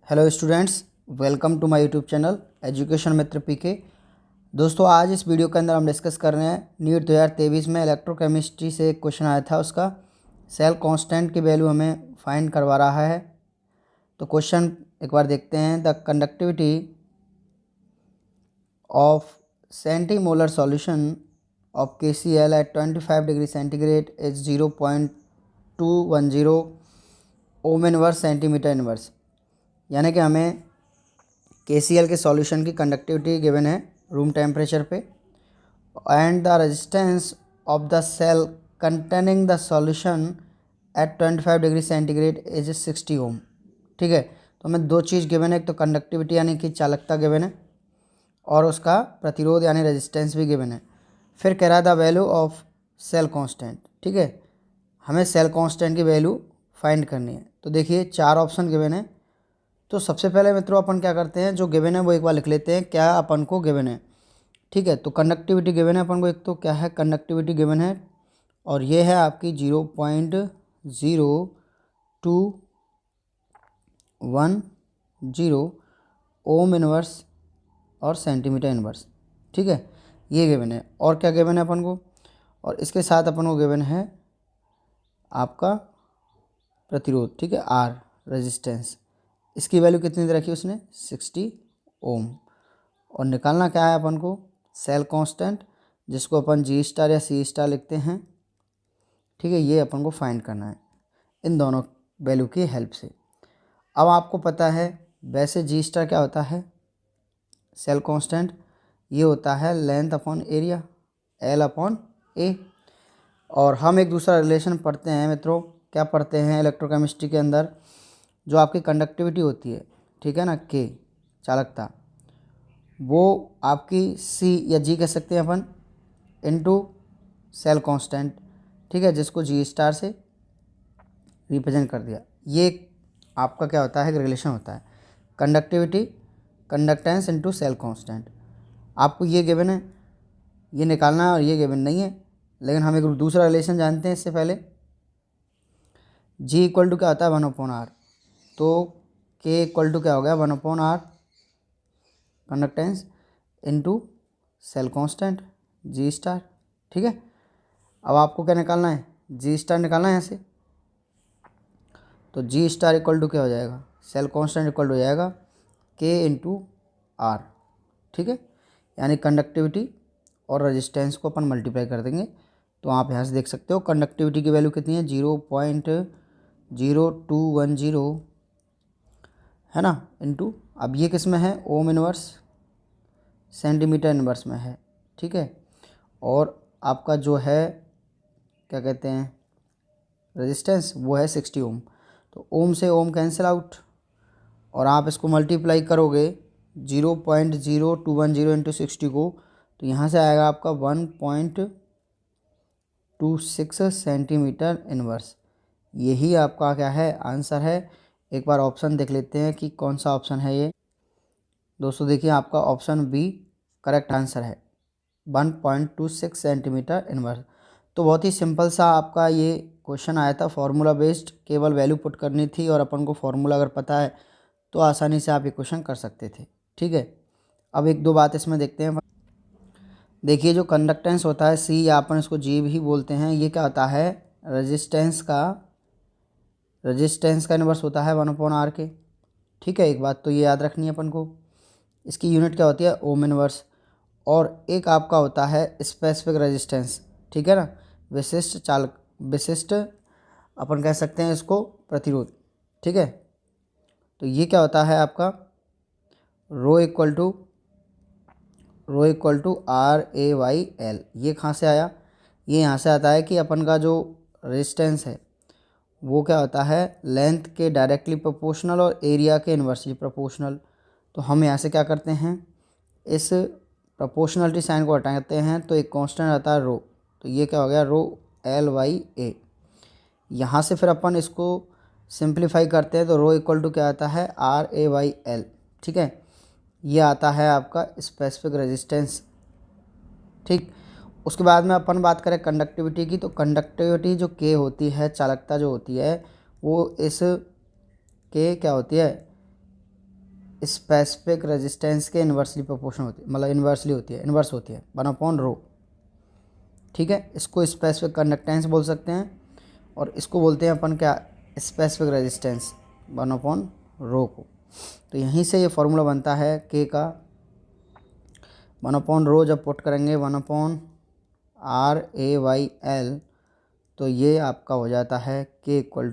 Hello students, welcome to my YouTube channel Education Mitra PK. दोस्तों, आज इस वीडियो के अंदर हम डिस्कस कर रहे हैं नीट 2023 में इलेक्ट्रोकेमिस्ट्री से एक क्वेश्चन आया था। उसका सेल कांस्टेंट की वैल्यू हमें फाइंड करवा रहा है। तो क्वेश्चन एक बार देखते हैं। The conductivity of centimolar solution of KCl at 25 degree centigrade is 0.210 ohm inverse centimetre inverse. यानी कि हमें KCl के सॉल्यूशन की कंडक्टिविटी गिवन है रूम टेम्परेचर पे, and the resistance of the cell containing the solution at 25 degree centigrade is 60 ohm. ठीक है, तो हमें दो चीज़ गिवन है, एक तो कंडक्टिविटी यानी कि चालकता गिवन है, और उसका प्रतिरोध यानी रेजिस्टेंस भी गिवन है। फिर कह रहा है the value of cell constant. ठीक है, हमें सेल कांस्टेंट की वैल्यू फाइंड करनी है। तो देखिए, चार ऑप्शन गिवन है। तो सबसे पहले मित्रों अपन क्या करते हैं, जो गिवन है वो एक बार लिख लेते हैं क्या अपन को गिवन है। ठीक है, तो कंडक्टिविटी गिवन है अपन को। एक तो क्या है, कंडक्टिविटी गिवन है, और ये है आपकी 0.0210 ओम इनवर्स और सेंटीमीटर इनवर्स। ठीक है, ये गिवन है। और क्या गिवन है अपन को, और इसके साथ अपन को गिवन है आपका प्रतिरोध। ठीक है, आर रेजिस्टेंस, इसकी वैल्यू कितनी दे रखी है उसने, 60 ओम। और निकालना क्या है अपन को, सेल कांस्टेंट, जिसको अपन G स्टार या C स्टार लिखते हैं। ठीक है, ये अपन को फाइंड करना है इन दोनों वैल्यू की हेल्प से। अब आपको पता है वैसे G स्टार क्या होता है, सेल कांस्टेंट, ये होता है length upon area, L upon A। और हम एक दूसरा रिलेशन पढ़ते हैं मित्रों, क्या पढ़ते हैं इलेक्ट्रोकेमिस्ट्री के अंदर, जो आपकी कंडक्टिविटी होती है, ठीक है ना, K चालकता, वो आपकी C या G कह सकते हैं अपन, इनटू सेल कांस्टेंट। ठीक है, जिसको G स्टार से रिप्रेजेंट कर दिया। ये आपका क्या होता है, एक रिलेशन होता है, conductivity conductance into cell constant. आपको ये गिवन है, ये निकालना है, और ये गिवन नहीं है। लेकिन हम एक दूसरा रिलेशन जानते हैं इससे पहले। G इक्वल टू क्या होता है, 1/r। तो K इक्वल टू क्या हो गया, 1/r conductance into cell constant G star. ठीक है, अब आपको क्या निकालना है, G स्टार निकालना है यहाँ से। तो G स्टार इक्वल टू क्या हो जाएगा, सेल कांस्टेंट इक्वल टू हो जाएगा K इंटू आर। ठीक है, यानी कंडक्टिविटी और रेजिस्टेंस को अपन मल्टीप्लाई कर देंगे। तो आप यहाँ से देख सकते हो कंडक्टिविटी की वैल्यू कितनी है, 0.0210 है ना, इनटू, अब ये किस में है, ओम इनवर्स सेंटीमीटर इनवर्स में है। ठीक है, और आपका जो है क्या कहते हैं रेजिस्टेंस, वो है 60 ओम। तो ओम से ओम कैंसिल आउट, और आप इसको मल्टीप्लाई करोगे 0.0210 इंटू 60 को, तो यहाँ से आएगा आपका 1.26 सेंटीमीटर इनवर्स। यही आपका क्या है, आंसर है। एक बार ऑप्शन देख लेते हैं कि कौन सा ऑप्शन है ये। दोस्तों देखिए, आपका ऑप्शन बी करेक्ट आंसर है, 1.26 सेंटीमीटर इनवर्स। तो बहुत ही सिंपल सा आपका ये क्वेश्चन आया था, फार्मूला बेस्ड, केवल वैल्यू पुट करनी थी, और अपन को फार्मूला अगर पता है तो आसानी से आप ये क्वेश्चन कर सकते थे। ठीक है, अब एक दो बात इसमें देखते हैं। देखिए, जो कंडक्टेंस होता है C, या अपन इसको G भी बोलते हैं, ये क्या होता है, रेजिस्टेंस का इनवर्स होता है 1/r के। ठीक है, एक बात तो ये याद रखनी है अपन को। इसकी यूनिट क्या होती है, ओम इनवर्स। और एक आपका होता है स्पेसिफिक रेजिस्टेंस। ठीक है ना, विशिष्ट अपन कह सकते हैं इसको प्रतिरोध। ठीक है, तो ये क्या होता है आपका, रो इक्वल टू RAYL। ये कहाँ से आया, ये यहाँ से आता है कि अपन का जो रेजिस्टेंस है वो क्या होता है, लेंथ के डायरेक्टली प्रोपोर्शनल और एरिया के इन्वर्सली प्रोपोर्शनल। तो हम यहाँ से क्या करते हैं, इस प्रोपोर्शनलिटी साइन को हटाते हैं, तो एक कांस्टेंट आता है रो। तो ये क्या हो गया, रो LYA। यहाँ से फिर अपन इसको सिंप्लीफाई करते हैं, तो रो इक्वल टू क्या आता है, RAYL। ठीक है, ये आता है आपका स्पेसिफिक रेजिस्टेंस। ठीक, उसके बाद में अपन बात करें कंडक्टिविटी की, तो कंडक्टिविटी जो K होती है, चालकता जो होती है, वो इस K क्या होती है, स्पेसिफिक रेजिस्टेंस के इन्वर्सली प्रोपोर्शन होती है, मतलब इन्वर्सली होती है, इन्वर्स होती है 1/ρ। ठीक है, इसको स्पेसिफिक कंडक्टेंस बोल सकते हैं और इसको बोलते हैं अपन क्या, स्पेसिफिक रेजिस्टेंस 1/ρ को। तो यहीं से ये फार्मूला बनता है के का 1/ρ जब पुट करेंगे 1/RAYL, तो ये आपका हो जाता है के इक्वल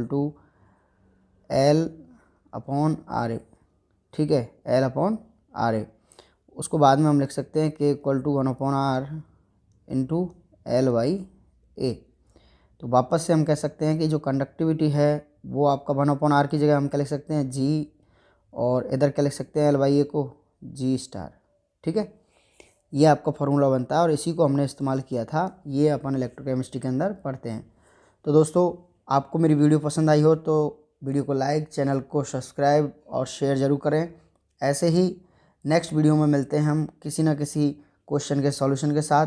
टू L/RA। ठीक है, L/RA। उसको बाद में हम लिख सकते हैं के equal to 1/R into L/A। तो वापस से हम कह सकते हैं कि जो कंडक्टिविटी है वो आपका 1/R की जगह हम क्या लिख सकते हैं, G, और इधर क्या लिख सकते हैं L/A को G स्टार। ठीक है, ये आपका फार्मूला बनता है और इसी को हमने इस्तेमाल किया था, ये अपन इलेक्ट्रोकेमिस्ट्री के अंदर पढ़ते हैं। तो दोस्तों, आपको मेरी वीडियो पसंद आई हो तो वीडियो को लाइक, चैनल को सब्सक्राइब और शेयर ज़रूर करें। ऐसे ही नेक्स्ट वीडियो में मिलते हैं हम किसी ना किसी क्वेश्चन के सॉल्यूशन के साथ।